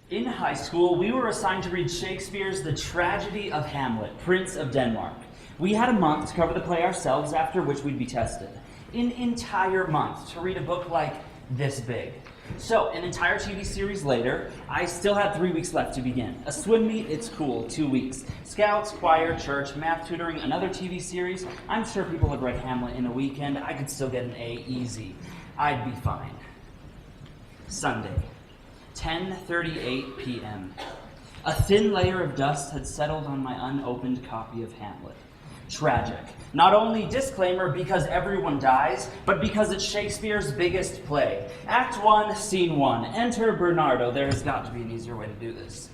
In high school, we were assigned to read Shakespeare's The Tragedy of Hamlet, Prince of Denmark. We had a month to cover the play ourselves, after which we'd be tested. An entire month to read a book like this big. So, an entire TV series later, I still had 3 weeks left to begin. A swim meet, it's cool, 2 weeks. Scouts, choir, church, math tutoring, another TV series. I'm sure people had read Hamlet in a weekend. I could still get an A easy. I'd be fine. Sunday, 10:38 p.m. A thin layer of dust had settled on my unopened copy of Hamlet. Tragic. Not only disclaimer because everyone dies, but because it's Shakespeare's biggest play. Act 1, Scene 1. Enter Bernardo. There has got to be an easier way to do this.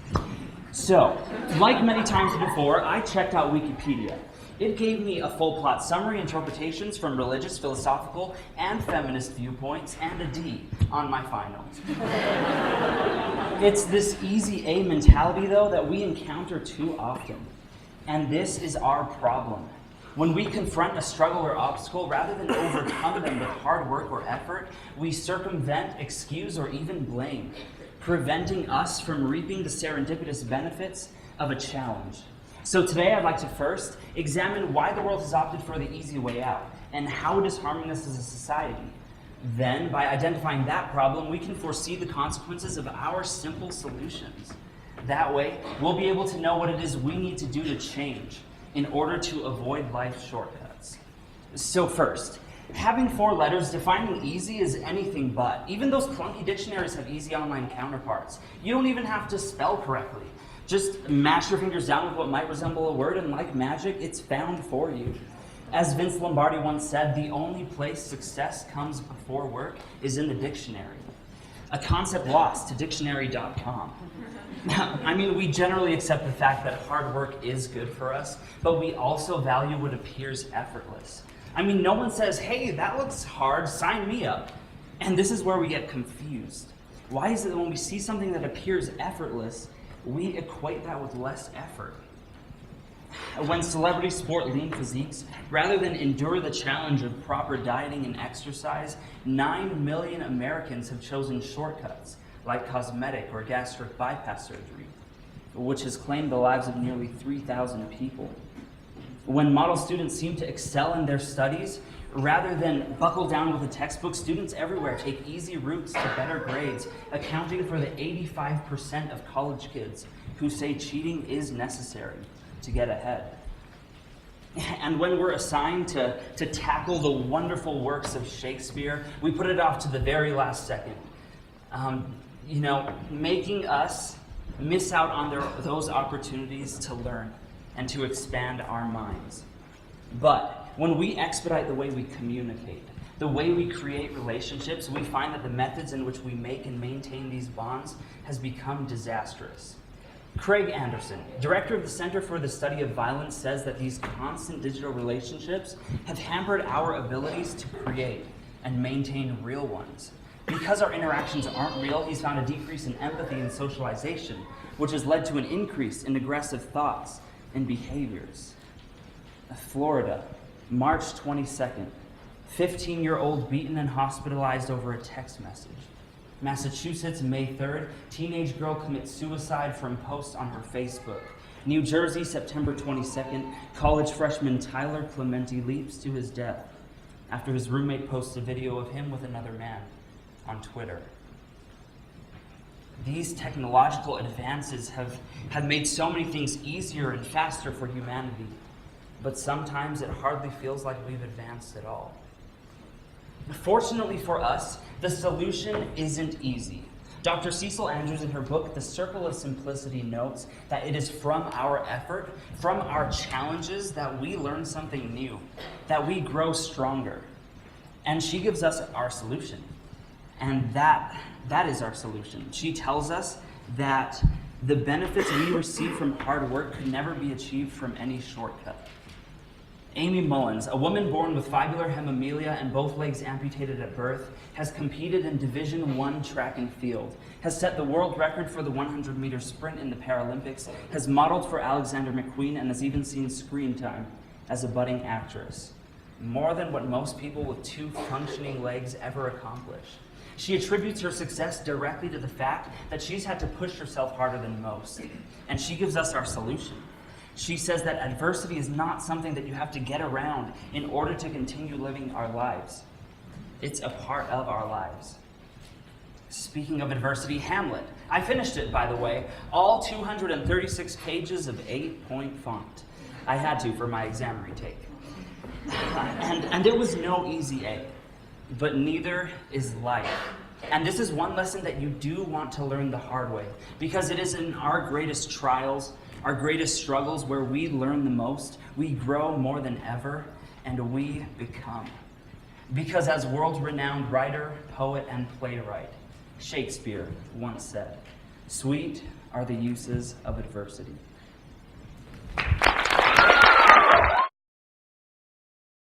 So, like many times before, I checked out Wikipedia. It gave me a full plot summary, interpretations from religious, philosophical, and feminist viewpoints, and a D on my final. It's this easy A mentality, though, that we encounter too often. And this is our problem. When we confront a struggle or obstacle, rather than overcome them with hard work or effort, we circumvent, excuse, or even blame, preventing us from reaping the serendipitous benefits of a challenge. So today I'd like to first examine why the world has opted for the easy way out and how it is harming us as a society. Then, by identifying that problem, we can foresee the consequences of our simple solutions. That way, we'll be able to know what it is we need to do to change in order to avoid life's shortcuts. So first, having 4 letters defining easy is anything but. Even those clunky dictionaries have easy online counterparts. You don't even have to spell correctly. Just mash your fingers down with what might resemble a word, and like magic, it's found for you. As Vince Lombardi once said, the only place success comes before work is in the dictionary. A concept lost to dictionary.com. I mean, we generally accept the fact that hard work is good for us, but we also value what appears effortless. I mean, no one says, hey, that looks hard, sign me up. And this is where we get confused. Why is it that when we see something that appears effortless, we equate that with less effort? When celebrities sport lean physiques, rather than endure the challenge of proper dieting and exercise, 9 million Americans have chosen shortcuts, like cosmetic or gastric bypass surgery, which has claimed the lives of nearly 3,000 people. When model students seem to excel in their studies, rather than buckle down with a textbook, students everywhere take easy routes to better grades, accounting for the 85% of college kids who say cheating is necessary to get ahead. And when we're assigned to tackle the wonderful works of Shakespeare, we put it off to the very last second. Making us miss out on those opportunities to learn and to expand our minds. But when we expedite the way we communicate, the way we create relationships, we find that the methods in which we make and maintain these bonds has become disastrous. Craig Anderson, director of the Center for the Study of Violence, says that these constant digital relationships have hampered our abilities to create and maintain real ones. Because our interactions aren't real, he's found a decrease in empathy and socialization, which has led to an increase in aggressive thoughts and behaviors. Florida, March 22nd, 15-year-old beaten and hospitalized over a text message. Massachusetts, May 3rd, teenage girl commits suicide from post on her Facebook. New Jersey, September 22nd, college freshman Tyler Clementi leaps to his death after his roommate posts a video of him with another man on Twitter. These technological advances have made so many things easier and faster for humanity, but sometimes it hardly feels like we've advanced at all. Fortunately for us, the solution isn't easy. Dr. Cecil Andrews, in her book, The Circle of Simplicity, notes that it is from our effort, from our challenges, that we learn something new, that we grow stronger. And she gives us our solution. And that is our solution. She tells us that the benefits we receive from hard work could never be achieved from any shortcut. Amy Mullins, a woman born with fibular hemimelia and both legs amputated at birth, has competed in Division I track and field, has set the world record for the 100-meter sprint in the Paralympics, has modeled for Alexander McQueen, and has even seen screen time as a budding actress. More than what most people with 2 functioning legs ever accomplish. She attributes her success directly to the fact that she's had to push herself harder than most. And she gives us our solution. She says that adversity is not something that you have to get around in order to continue living our lives. It's a part of our lives. Speaking of adversity, Hamlet. I finished it, by the way. All 236 pages of 8-point font. I had to for my exam retake. And it was no easy A, but neither is life. And this is one lesson that you do want to learn the hard way, because it is in our greatest trials, our greatest struggles, where we learn the most, we grow more than ever, and we become. Because as world-renowned writer, poet, and playwright Shakespeare once said, "Sweet are the uses of adversity."